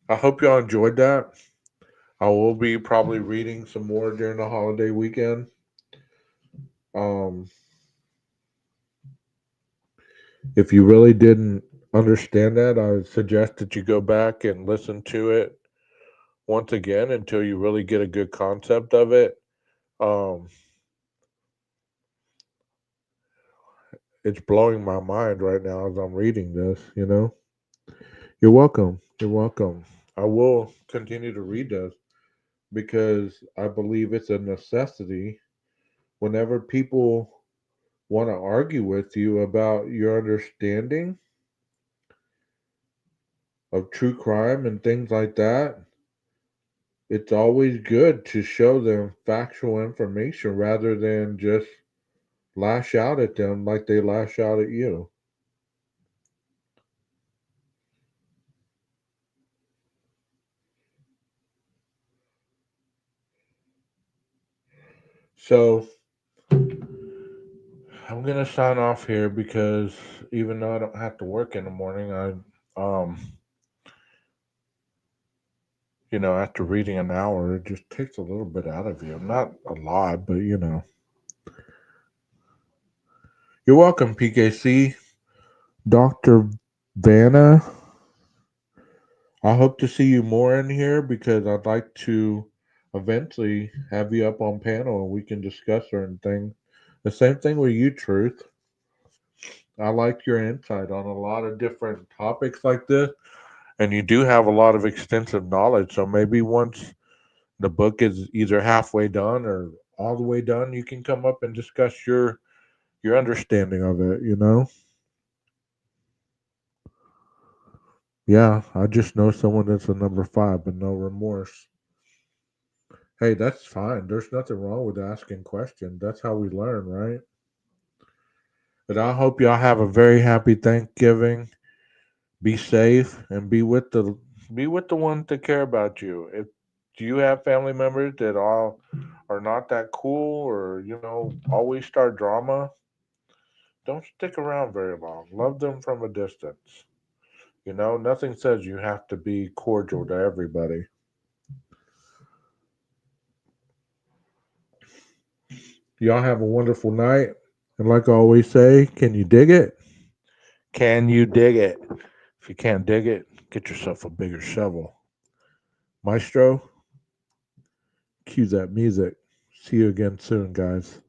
I hope y'all enjoyed that. I will be probably reading some more during the holiday weekend. Um, if you really didn't understand that, I would suggest that you go back and listen to it once again until you really get a good concept of it. Um, it's blowing my mind right now as I'm reading this. You're welcome. You're welcome. I will continue to read this because I believe it's a necessity whenever people want to argue with you about your understanding of true crime and things like that. It's always good to show them factual information rather than just lash out at them like they lash out at you. So I'm gonna sign off here because even though I don't have to work in the morning, um after reading an hour, it just takes a little bit out of you. Not a lot, but You're welcome, PKC. Dr. Vanna, I hope to see you more in here because I'd like to eventually have you up on panel and we can discuss certain things. The same thing with you, Truth. I like your insight on a lot of different topics like this, and you do have a lot of extensive knowledge. So maybe once the book is either halfway done or all the way done, you can come up and discuss your understanding of it. Yeah, I just know someone that's a number five, but no remorse. Hey, that's fine. There's nothing wrong with asking questions. That's how we learn, right? But I hope y'all have a very happy Thanksgiving. Be safe and be with the ones that care about you. If do you have family members that all are not that cool or always start drama, don't stick around very long. Love them from a distance. Nothing says you have to be cordial to everybody. Y'all have a wonderful night. And like I always say, can you dig it? Can you dig it? If you can't dig it, get yourself a bigger shovel. Maestro, cue that music. See you again soon, guys.